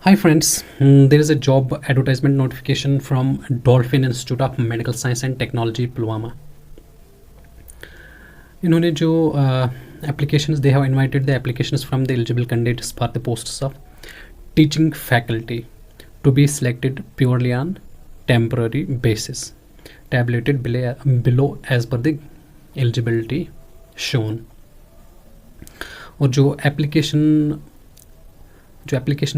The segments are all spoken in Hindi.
Hi friends, there is a job advertisement notification from Dolphin Institute of Medical Science and Technology, Pulwama. इन्होंने जो applications they have invited the applications from the eligible candidates for the posts of teaching faculty to be selected purely on temporary basis, tabulated below as per the eligibility shown. और जो application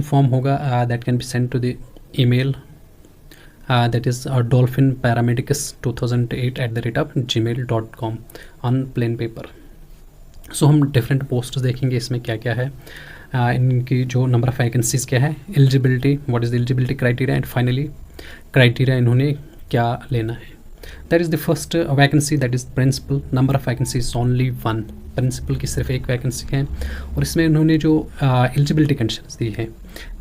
form होगा that can be sent to the email that is dolphin paramedicus 2008@gmail.com on plain paper. So हम different posts देखेंगे इसमें क्या क्या है, इनकी जो number of vacancies क्या है, eligibility, what is the eligibility criteria, and finally criteria इन्होंने क्या लेना है. That is the first vacancy, that is principal. Number of vacancies only one. Principal की सिर्फ एक वैकेंसी है और इसमें इन्होंने जो एलिजिबिलिटी कंडीशंस दी है,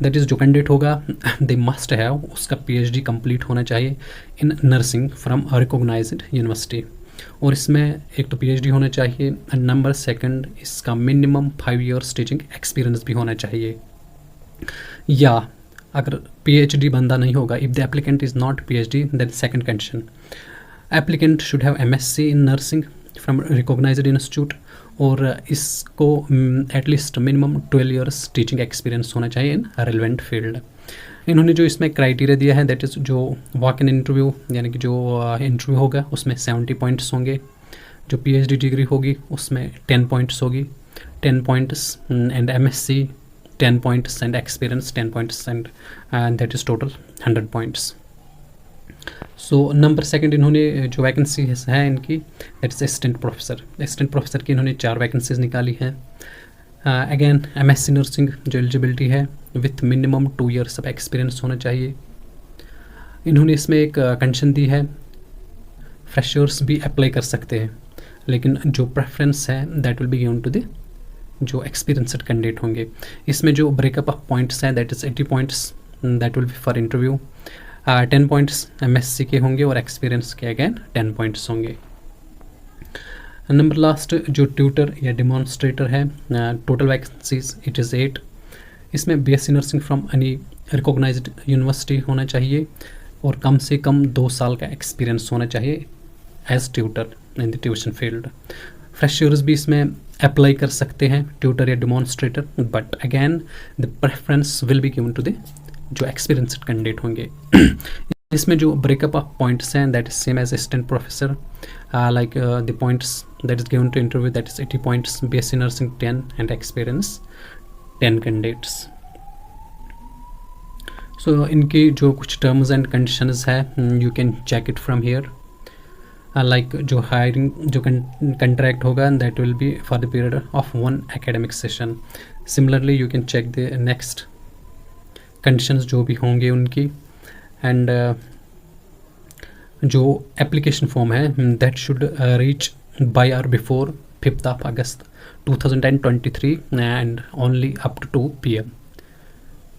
दैट इज़ जो कैंडिडेट होगा दे मस्ट हैव उसका पीएचडी कंप्लीट होना चाहिए in nursing from recognised university. और इसमें एक तो पीएचडी होना चाहिए एंड नंबर सेकंड इसका मिनिमम 5 years टीचिंग एक्सपीरियंस भी होना चाहिए. या अगर पीएचडी बंदा नहीं होगा, if the applicant is not PhD, then second condition applicant should have MSc in nursing from recognised institute और इसको at least minimum 12 years teaching experience होना चाहिए इन रेलेवेंट फील्ड. इन्होंने जो इसमें क्राइटेरिया दिया है, दैट इज़ जो वॉक इन इंटरव्यू यानी कि जो इंटरव्यू होगा उसमें 70 points होंगे, जो पीएचडी डिग्री होगी उसमें 10 points होगी, 10 points and MSc 10 points and experience 10 points and that is total 100 points. So number second इन्होंने जो वैकेंसी है इनकी, दैट इज़ असिस्टेंट प्रोफेसर की इन्होंने 4 वैकेंसीज निकाली हैं. अगेन एमएससी नर्सिंग जो एलिजिबिलिटी है with minimum 2 years of experience होना चाहिए. इन्होंने इसमें एक कंडीशन दी है, फ्रेशर्स भी अप्लाई कर सकते हैं लेकिन जो प्रेफरेंस है that will be given to the जो एक्सपीरियंस्ड कैंडिडेट होंगे. इसमें जो ब्रेकअप ऑफ पॉइंट्स हैं that is 80 points that will be for interview, 10 points MSc के होंगे और एक्सपीरियंस के अगेन 10 points होंगे. नंबर लास्ट जो ट्यूटर या डिमॉन्स्ट्रेटर है, टोटल वैकेंसीज इट इज़ 8. इसमें BSc nursing from any recognised university होना चाहिए और कम से कम 2 साल का एक्सपीरियंस होना चाहिए as tutor in the tuition field. Freshers भी इसमें अप्लाई कर सकते हैं ट्यूटर या demonstrator, but again the preference will be given to the जो एक्सपीरियंस्ड कैंडिडेट होंगे. इसमें जो ब्रेकअप ऑफ पॉइंट्स हैं that is same as assistant professor, like the points that is given to interview that is 80 points, BSc nursing 10 and experience 10 candidates. So इनकी जो कुछ टर्म्स एंड कंडीशंस है you can check it from here, like जो हायरिंग जो कंट्रैक्ट होगा that will be for the period of 1 academic session. Similarly you can check the next conditions जो भी होंगे उनकी. एंड जो एप्लीकेशन फॉर्म है दैट शुड रीच बाय और before 5th of August 2023 and only up to 2 PM.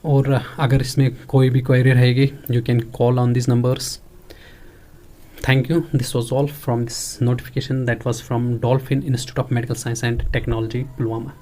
और अगर इसमें कोई भी क्वेरी रहेगी you can call on this numbers. Thank you. This was all from this notification that was from Dolphin Institute of Medical Science and Technology, Pulwama.